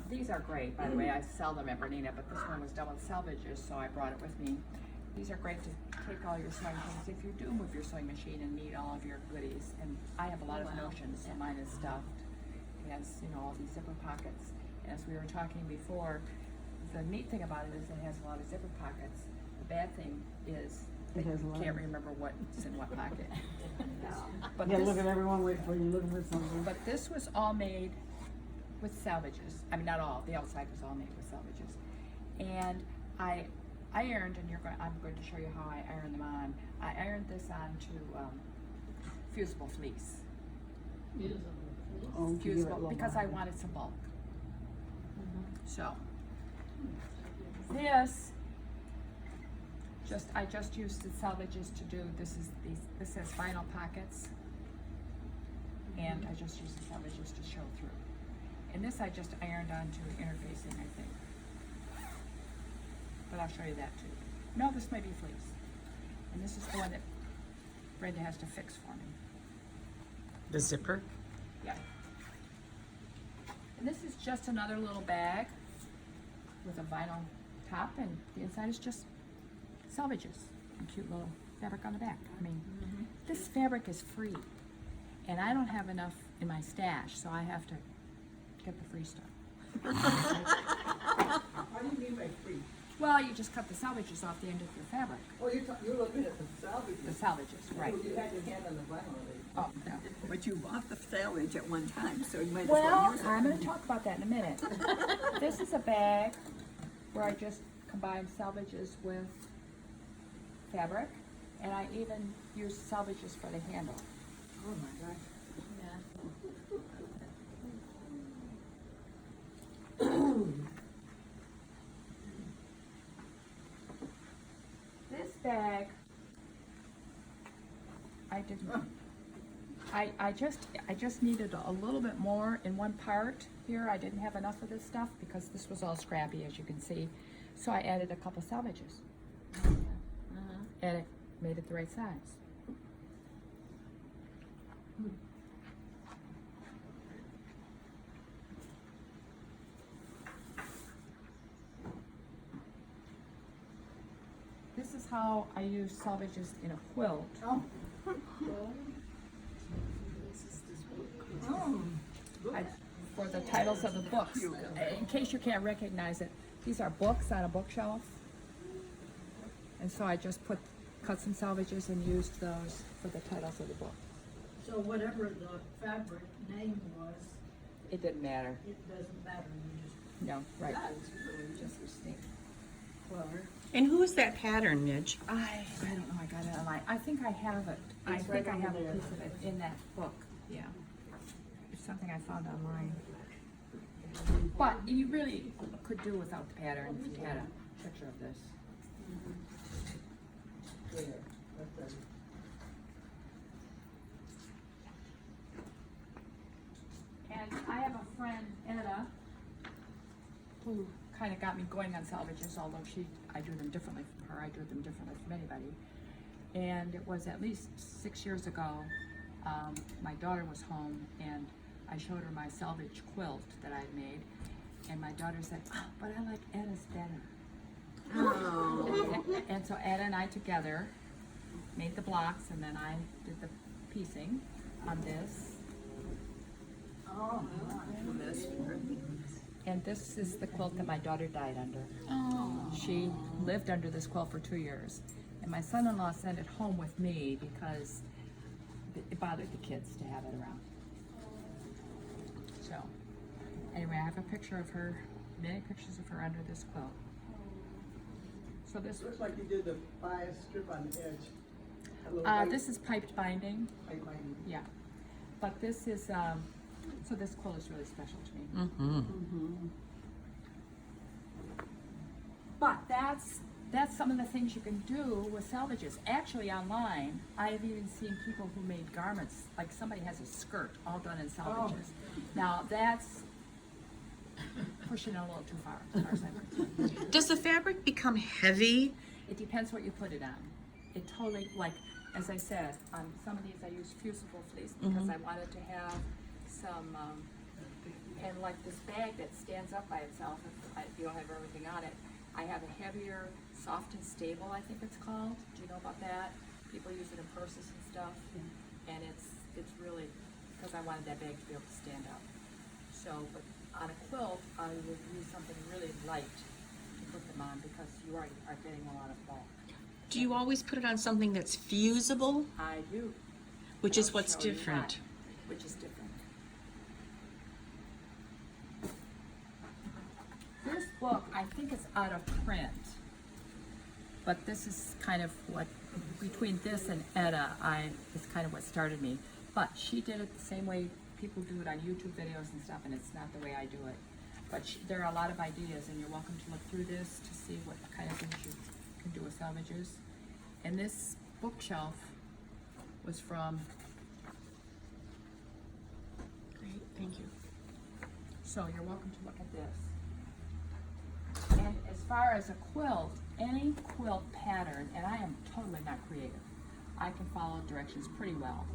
these are great, by the way. I sell them at Bernina, but this one was done with Selvedges, so I brought it with me. These are great to take all your sewing things if you do move your sewing machine and need all of your goodies. And I have a lot of notions, so mine is stuffed. It has, you know, all these zipper pockets. And as we were talking before, the neat thing about it is it has a lot of zipper pockets. The bad thing is that you can't remember what's in what pocket. But yeah, look at everyone waiting for you, looking for something. But this was all made with Selvedges. I mean, not all. The outside was all made with Selvedges. And I ironed, and I'm going to show you how I iron them on. I ironed this onto fusible fleece. Fusible, because I wanted some bulk. So this, I just used the Selvedges to do. This has vinyl pockets, and I just used the Selvedges to show through. And this I just ironed onto interfacing, I think. But I'll show you that too. No, this may be fleece. And this is the one that Brenda has to fix for me. The zipper? Yeah. And this is just another little bag with a vinyl top, and the inside is just Selvedges and cute little fabric on the back. I mean, this fabric is free, and I don't have enough in my stash, so I have to get the free stuff. What do you mean by free? Well, you just cut the Selvedges off the end of your fabric. Oh, you're looking at the salvages. The Selvedges, right. Oh, you had your hand on the vinyl already. Oh, yeah. But you bought the salvage at one time, so you might as Well, well use it. I'm going to talk about that in a minute. This is a bag where I just combine Selvedges with fabric, and I even use Selvedges for the handle. Oh my gosh. This bag, I didn't. I just needed a little bit more in one part here. I didn't have enough of this stuff because this was all scrappy, as you can see. So I added a couple Selvedges, and it made it the right size. This is how I use Selvedges in a quilt. Oh. For the titles of the books. In case you can't recognize it, these are books on a bookshelf. And so I just cut some Selvedges and used those for the titles of the book. So whatever the fabric name was, It didn't matter. it doesn't matter, you just. No, right. That's really interesting. Clever. And who is that pattern, Midge? I don't know, I got it online. I think I have it. I It's think right I have a over there. piece of it in that book, yeah. It's something I found online. But you really could do without the pattern if you had a picture of this. Yeah, that's right. And I have a friend, Etta, who kind of got me going on Selvedges, although I do them differently from her. I do them differently from anybody. And it was at least 6 years ago, my daughter was home, and I showed her my selvage quilt that I'd made, and my daughter said, "Oh, but I like Etta's better." Oh. And so Etta and I together made the blocks, and then I did the piecing on this. Oh, That's pretty. And this is the quilt that my daughter died under. Oh. She lived under this quilt for 2 years. And my son-in-law sent it home with me because it bothered the kids to have it around. So, anyway, I have a picture of her, many pictures of her under this quilt. So this, looks like you did the bias strip on the edge. A little this is piped binding, white binding. yeah. But this is, so this quilt is really special to me. Mm-hmm. But that's some of the things you can do with Selvedges. Actually, online, I have even seen people who made garments, like somebody has a skirt all done in Selvedges. Now, that's pushing it a little too far, as far as I'm concerned. Does the fabric become heavy? It depends what you put it on. It totally, like, as I said, on some of these I use fusible fleece because I wanted to have some And like this bag that stands up by itself, if you don't have everything on it, I have a heavier, soft and stable, I think it's called. Do you know about that? People use it in purses and stuff. And it's really, because I wanted that bag to be able to stand up. So, but on a quilt, I would use something really light to put them on because you are getting a lot of bulk. Do you always put it on something that's fusible, I do. which I'll is what's show you different? why, which is different. This book, I think it's out of print, but this is kind of what, between this and Etta, is kind of what started me. But she did it the same way people do it on YouTube videos and stuff, and it's not the way I do it. But there are a lot of ideas, and you're welcome to look through this to see what kind of things you can do with selvedges. And this bookshelf was from, Great, thank you. so you're welcome to look at this. And as far as a quilt, any quilt pattern, and I am totally not creative, I can follow directions pretty well.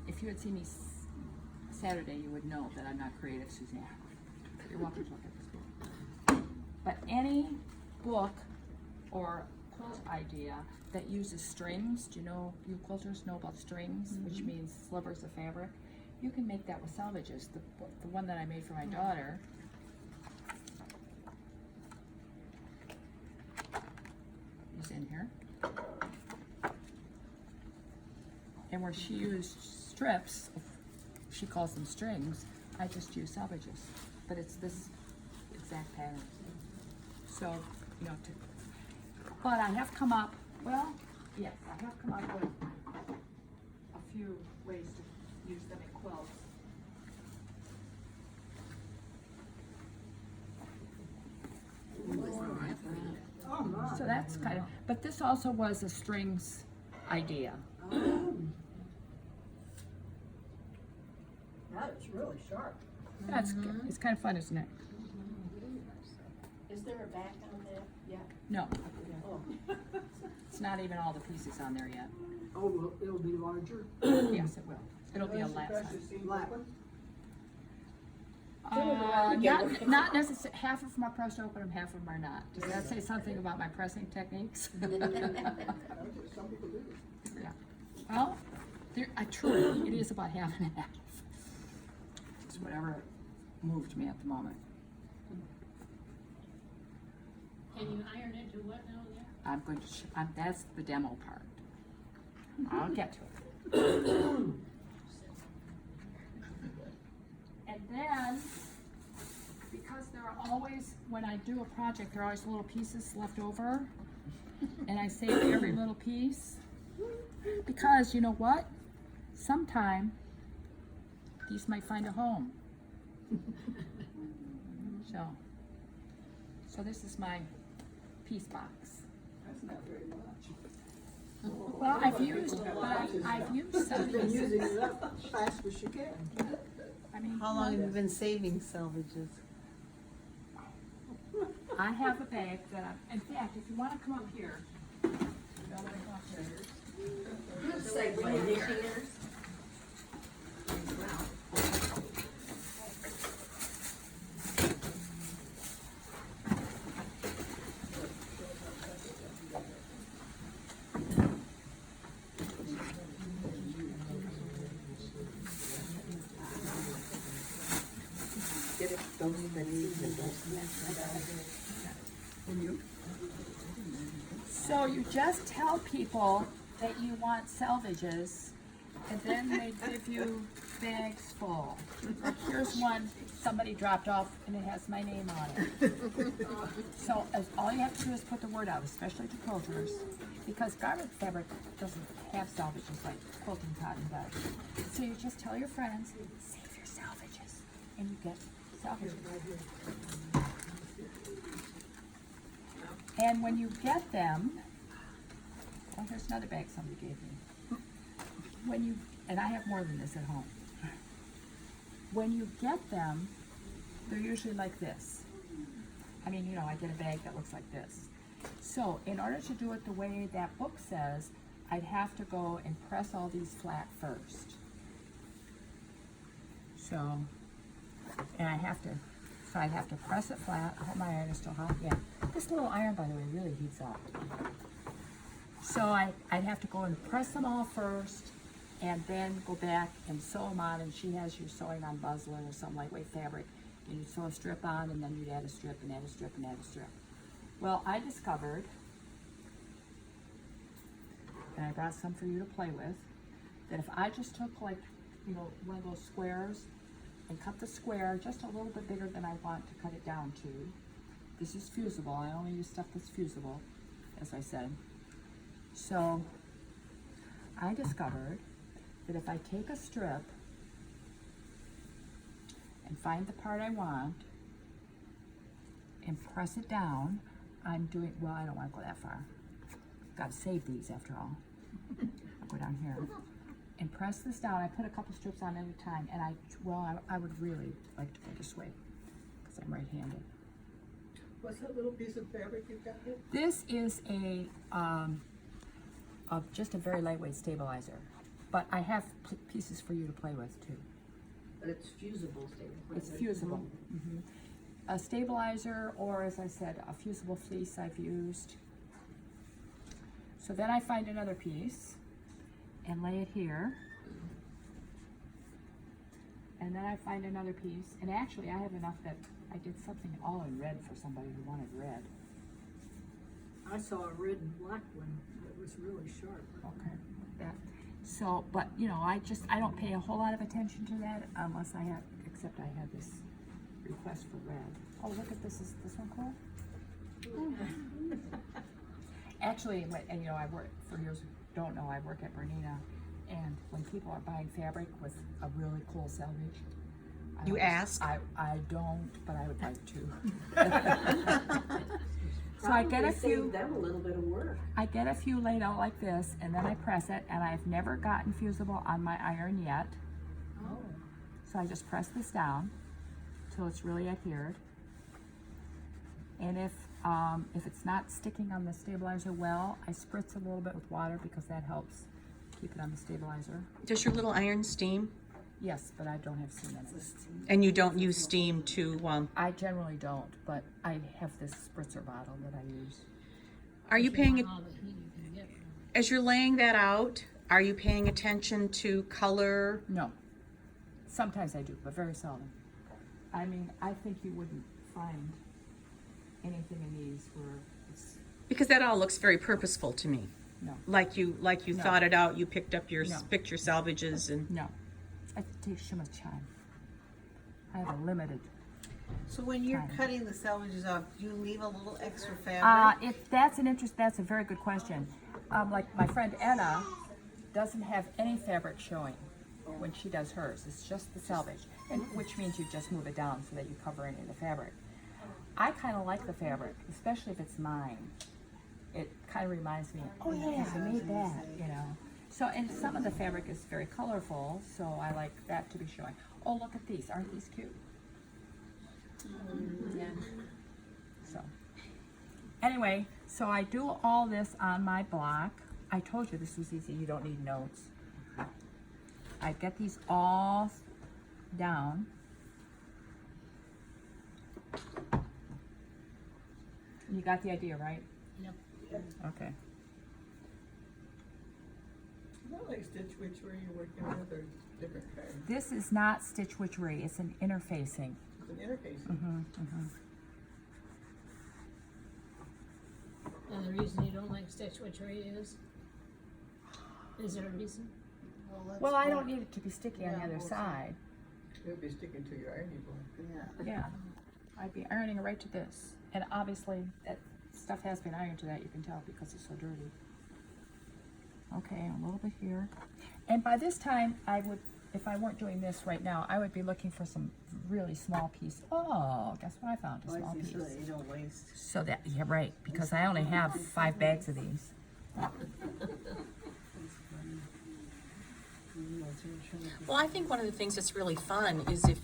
If you had seen me Saturday, you would know that I'm not creative, Suzanne. You're welcome to look at this book. But any book or quilt idea that uses strings, do you know, you quilters know about strings, which means slivers of fabric? You can make that with selvedges. The one that I made for my daughter, is in here. And where she used strips, she calls them strings, I just use selvedges. But it's this exact pattern. So, you know, but I have come up, well, yes, I have come up with a few ways to use them in quilts. Oh, my. So that's kind of, but this also was a strings idea. That is really sharp. That's good. It's kind of fun, isn't it? Is there a back on that? Yeah. No, Oh, it's not even all the pieces on there yet. Oh, well, it'll be larger. Yes, it will. It'll be a lap size. black. Not necessarily, half of them are pressed open and half of them are not. Does that say something about my pressing techniques? Some people do. Yeah. Well, truly, it is about half and half. It's whatever moved me at the moment. Can you iron it to what now? Yeah. I'm going to, that's the demo part. I'll get to it. And then, because there are always, when I do a project, there are always little pieces left over. And I save every little piece. Because, you know what? Sometime, these might find a home. So this is my piece box. That's not very much. Well, I've used some of Been these. using it up as fast as you can. I mean, How long have you been saving selvedges? I have a bag that in fact, if you want to come up here. So you just tell people that you want selvedges, and then they give you bags full. Like here's one somebody dropped off, and it has my name on it. So all you have to do is put the word out, especially to quilters, because garment fabric doesn't have selvedges like quilting cotton does. So you just tell your friends, save your selvedges, and you get selvedges. And when you get them, oh, here's another bag somebody gave me. And I have more than this at home. When you get them, they're usually like this. I mean, you know, I get a bag that looks like this. So in order to do it the way that book says, I'd have to go and press all these flat first. So and I have to press it flat. I hope my iron is still hot. Yeah, this little iron, by the way, really heats up. So I'd have to go and press them all first, and then go back and sew them on. And she has you sewing on muslin or some lightweight fabric, and you'd sew a strip on, and then you'd add a strip and add a strip and add a strip. Well, I discovered, and I brought some for you to play with, that if I just took, like, you know, one of those squares and cut the square just a little bit bigger than I want to cut it down to. This is fusible. I only use stuff that's fusible, as I said. So I discovered that if I take a strip and find the part I want and press it down, I'm doing, well, I don't want to go that far. Got to save these after all. I'll go down here and press this down. I put a couple strips on at a time, and I would really like to go this way because I'm right-handed. What's that little piece of fabric you've got here? This is just a very lightweight stabilizer, but I have pieces for you to play with too. But it's fusible, stable. It's fusible. A stabilizer, or as I said, a fusible fleece I've used. So then I find another piece and lay it here. And then I find another piece, and actually I have enough that I did something all in red for somebody who wanted red. I saw a red and black one that was really sharp. Okay, that. So, but you know, I don't pay a whole lot of attention to that unless except I have this request for red. Oh, look at this, is this one cool? Actually, and you know, I work, for those who don't know, I work at Bernina, and when people are buying fabric with a really cool selvage, You ask? I don't, but I would like to. So I get a few. Them a little bit of work. I get a few laid out like this, and then I press it, and I've never gotten fusible on my iron yet. Oh. So I just press this down till it's really adhered. And if it's not sticking on the stabilizer well, I spritz a little bit with water because that helps keep it on the stabilizer. Does your little iron steam? Yes, but I don't have steam in it. And you don't use steam to, I generally don't, but I have this spritzer bottle that I use. are you paying, All the heat you can get. as you're laying that out, are you paying attention to color? No. Sometimes I do, but very seldom. I mean, I think you wouldn't find anything in these where it's, Because that all looks very purposeful to me. no, Like you No. thought it out, you picked up your, No. picked your salvages and. no. It takes too much time. I have a limited. So when you're Fine. cutting the selvedges off, do you leave a little extra fabric? If that's that's a very good question. Like my friend Anna doesn't have any fabric showing when she does hers. It's just the selvage, and which means you just move it down so that you cover any of the fabric. I kind of like the fabric, especially if it's mine. It kind of reminds me, oh yeah, I made that, you know. So, and some of the fabric is very colorful, so I like that to be showing. Oh, look at these, aren't these cute? Yeah. So, anyway, so I do all this on my block. I told you this was easy, you don't need notes. I get these all down. You got the idea, right? Yep. Okay. Is that like Stitch Witchery you're working with, or different kind? This is not stitch witchery, it's an interfacing. It's an interface. And the reason you don't like stitch witchery is there a reason? Well, I don't need it to be sticky on the Yeah, other well, side. It'll be sticking to your ironing board. Yeah. Yeah, I'd be ironing it right to this. And obviously, that stuff has been ironed to that, you can tell, because it's so dirty. Okay, a little bit here. And by this time, I would, if I weren't doing this right now, I would be looking for some really small piece. Oh, guess what I found? A small piece. So that you don't waste. So that, yeah, right, because I only have 5 bags of these. Well, I think one of the things that's really fun is if,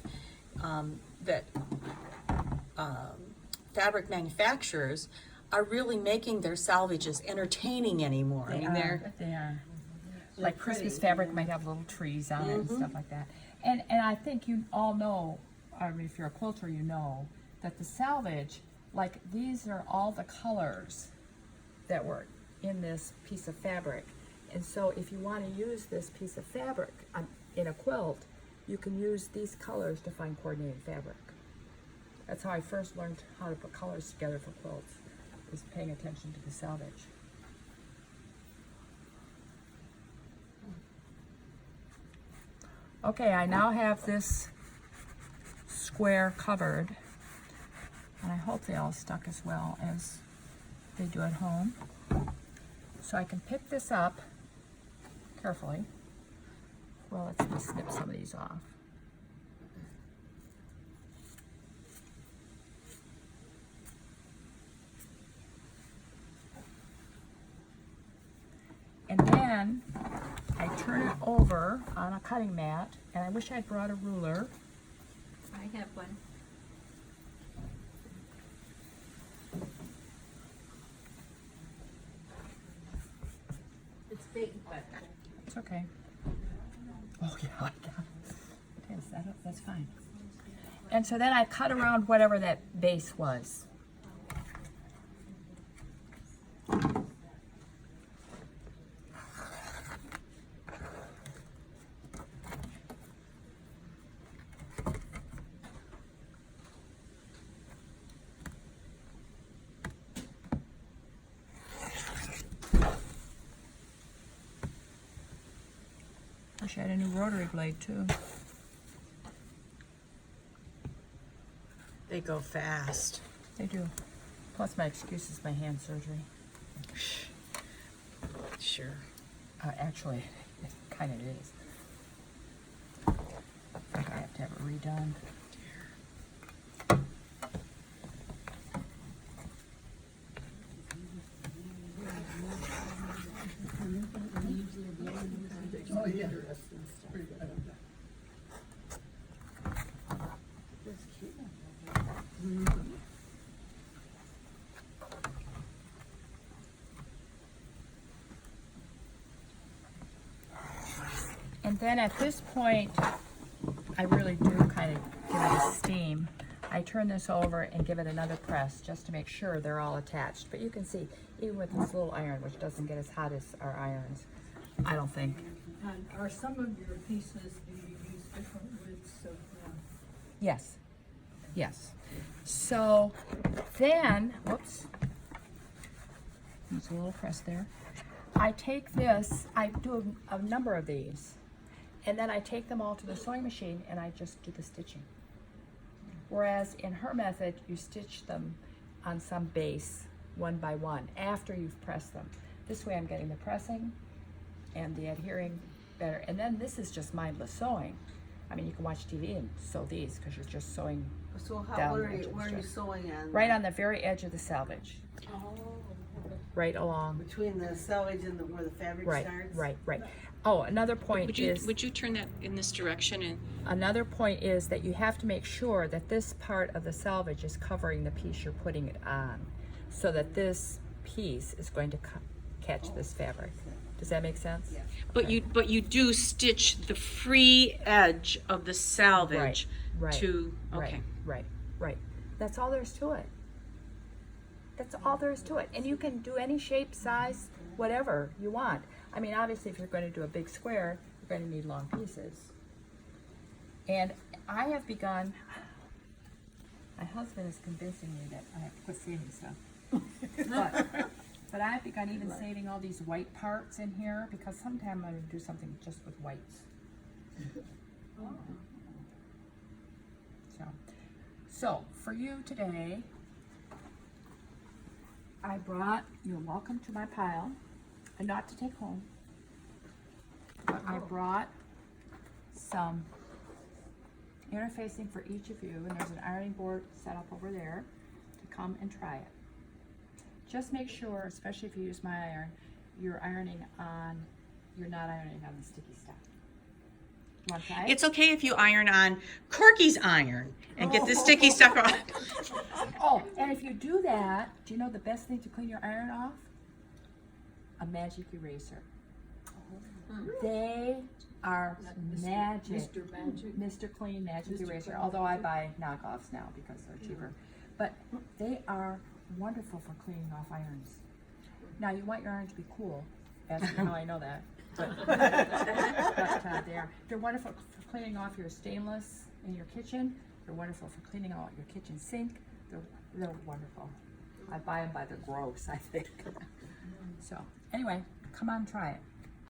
that fabric manufacturers are really making their salvages entertaining anymore. I mean, they're, They are. Like Christmas fabric might have little trees on it and stuff like that. And I think you all know I mean, if you're a quilter, you know that the selvage, like these are all the colors that were in this piece of fabric. And so if you want to use this piece of fabric in a quilt, you can use these colors to find coordinated fabric. That's how I first learned how to put colors together for quilts, is paying attention to the selvage. Okay, I now have this square covered, and I hope they all stuck as well as they do at home. So I can pick this up carefully. Well, let's just snip some of these off. And then I turn it over on a cutting mat, and I wish I'd brought a ruler. I have one. It's big, but It's okay. Oh yeah, I got it. Yes, that's fine. And so then I cut around whatever that base was. Wish I had a new rotary blade too. They go fast. They do. Plus my excuse is my hand surgery. Sure. Actually, it kind of is. I think I have to have it redone. Oh, yeah. Pretty good. And then at this point, I really do kind of give it a steam. I turn this over and give it another press just to make sure they're all attached. But you can see, even with this little iron, which doesn't get as hot as our irons, I don't think. And are some of your pieces, do you use different widths of, Yes, yes. So then, whoops, there's a little press there. I take this, I do a number of these, and then I take them all to the sewing machine and I just do the stitching. Whereas in her method, you stitch them on some base one by one after you've pressed them. This way I'm getting the pressing and the adhering better. And then this is just mindless sewing. I mean, you can watch TV and sew these because you're just sewing So how, down where the are edge you, of the where are you strip. sewing on? Right on the very edge of the selvage. Right along. Between the selvage and where the fabric Right, starts? right. Oh, another point Would you turn that in this direction and another point is that you have to make sure that this part of the selvage is covering the piece you're putting it on, so that this piece is going to catch this fabric. Does that make sense? Yeah. but you do stitch the free edge of the selvage Right, to okay. Right. That's all there is to it. That's all there is to it. And you can do any shape, size, whatever you want. I mean, obviously, if you're going to do a big square, you're going to need long pieces. And I have begun, my husband is convincing me that I have to quit saving stuff. But I have begun even saving all these white parts in here because sometime I'm going to do something just with whites. So for you today, I brought, you're welcome to my pile, and not to take home, but I brought some interfacing for each of you, and there's an ironing board set up over there to come and try it. Just make sure, especially if you use my iron, you're not ironing on the sticky stuff. You want to try it? It's okay if you iron on Corky's iron and get the sticky stuff off. Oh, and if you do that, do you know the best thing to clean your iron off? A magic eraser. They are Mr. magic. Mr. Magic. Mr. Clean Magic Mr. Eraser, Clean although I Magic. buy knockoffs now because they're cheaper. But they are wonderful for cleaning off irons. Now, you want your iron to be cool, as to how I know that. But they're wonderful for cleaning off your stainless in your kitchen. They're wonderful for cleaning out your kitchen sink. They're wonderful. I buy them by the gross, I think. So, anyway, come on, try it.